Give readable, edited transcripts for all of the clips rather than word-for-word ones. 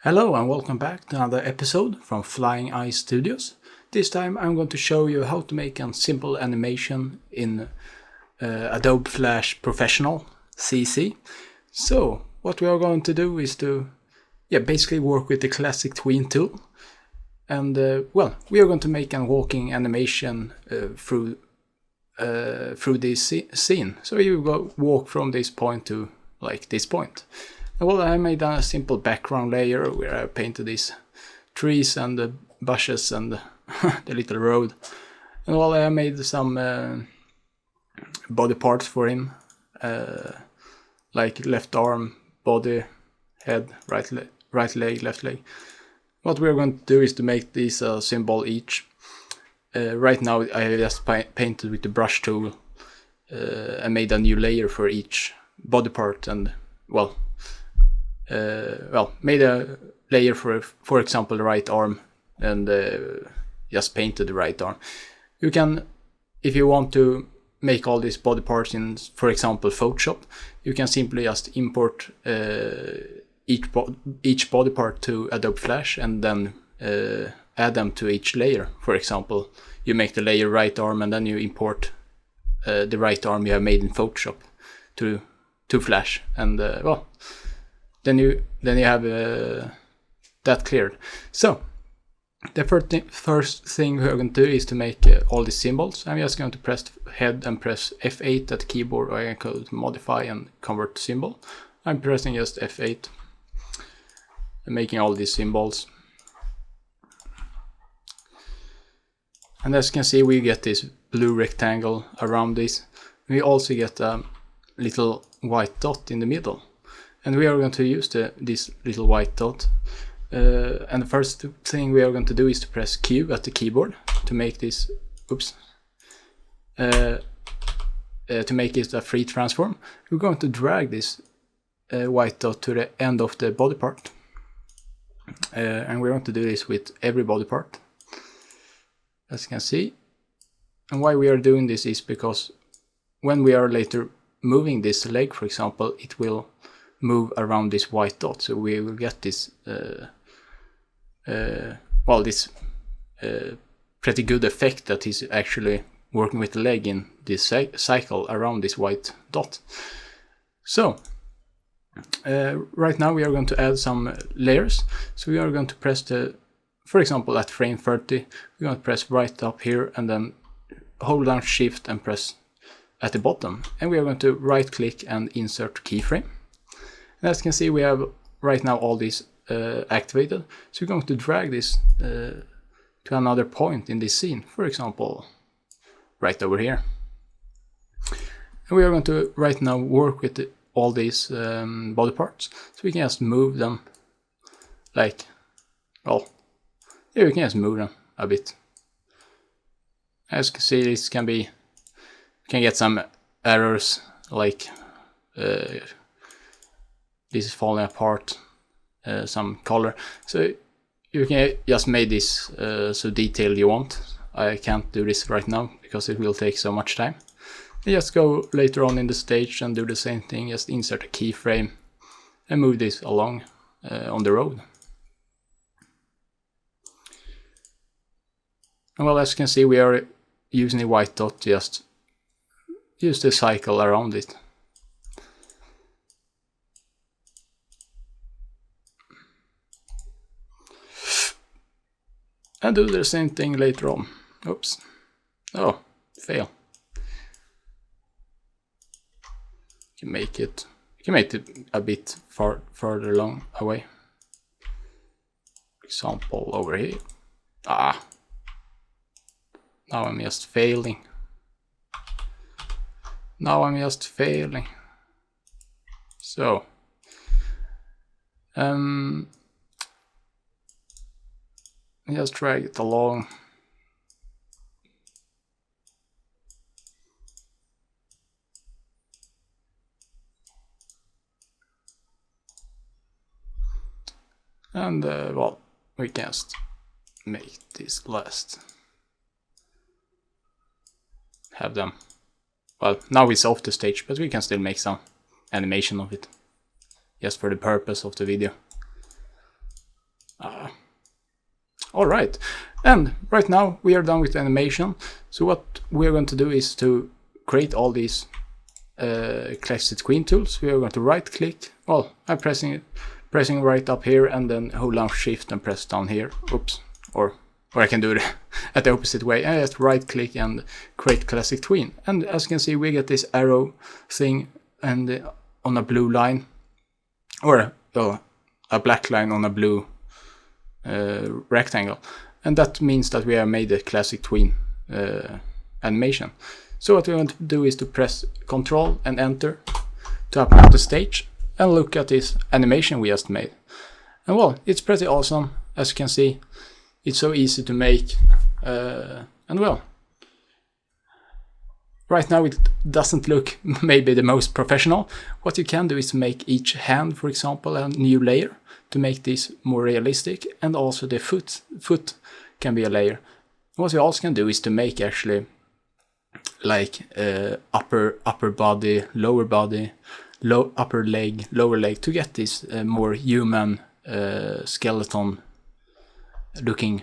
Hello and welcome back to another episode from Flying Ice Studios. This time I'm going to show you how to make a simple animation in Adobe Flash Professional CC. So what we are going to do is to basically work with the Classic Tween tool. And we are going to make a walking animation through this scene. So you walk from this point to like this point. Well, I made a simple background layer where I painted these trees and the bushes and the little road. And well, I made some body parts for him, like left arm, body, head, right leg, left leg. What we're going to do is to make these symbol each. Right now I just painted with the brush tool and made a new layer for each body part and made a layer for example, the right arm and just painted the right arm. You can, if you want to make all these body parts in, for example, Photoshop, you can simply just import each body part to Adobe Flash and then add them to each layer. For example, you make the layer right arm and then you import the right arm you have made in Photoshop to Flash, and then you have that cleared. So the first thing we're going to do is to make all these symbols. I'm just going to press head and press F8 at the keyboard, or I can go to modify and convert to symbol. I'm pressing just F8 and making all these symbols. And as you can see, we get this blue rectangle around this. We also get a little white dot in the middle. And we are going to use this little white dot. And the first thing we are going to do is to press Q at the keyboard to make this, to make it a free transform. We're going to drag this white dot to the end of the body part. And we're going to do this with every body part, as you can see. And why we are doing this is because when we are later moving this leg, for example, it will move around this white dot, so we will get this pretty good effect that is actually working with the leg in this cycle around this white dot. So right now we are going to add some layers. So we are going to press for example, at frame 30, we're going to press right up here and then hold down shift and press at the bottom, and we are going to right click and insert keyframe. And as you can see, we have right now all these activated. So we're going to drag this to another point in this scene, for example, right over here. And we are going to right now work with all these body parts. So we can just move them like, we can just move them a bit. As you can see, this can get some errors like this is falling apart, some color. So you can just make this so detailed you want. I can't do this right now because it will take so much time. You just go later on in the stage and do the same thing. Just insert a keyframe and move this along on the road. And well, as you can see, we are using the white dot to just use the cycle around it. And do the same thing later on. Oops. Oh, fail. You can make it a bit further along away. For example, over here. Now I'm just failing. So just drag it along. And we can just make this last. Have them. Well, now it's off the stage, but we can still make some animation of it, just for the purpose of the video. Alright, and right now we are done with the animation. So what we are going to do is to create all these Classic Tween tools. We are going to right click, well, I'm pressing right up here and then hold down shift and press down here. Oops, or I can do it at the opposite way. I just right click and create Classic Tween. And as you can see, we get this arrow thing and on a blue line, or a black line on a blue rectangle. And that means that we have made the Classic Tween animation. So what we want to do is to press Ctrl and Enter to open up the stage and look at this animation we just made. And well, it's pretty awesome. As you can see, it's so easy to make. And well, right now it doesn't look maybe the most professional. What you can do is to make each hand, for example, a new layer to make this more realistic, and also the foot can be a layer. What you also can do is to make actually like upper body, lower body, upper leg, lower leg, to get this more human skeleton looking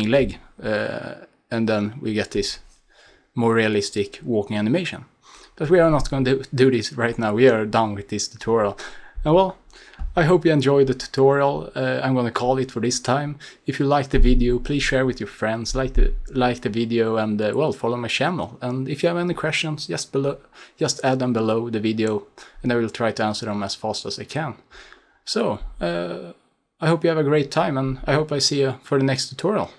leg, and then we get this more realistic walking animation. But we are not going to do this right now. We are done with this tutorial. And well, I hope you enjoyed the tutorial. I'm going to call it for this time. If you liked the video, please share with your friends, like the video, and well, follow my channel. And if you have any questions, just add them below the video, and I will try to answer them as fast as I can. So I hope you have a great time, and I hope I see you for the next tutorial.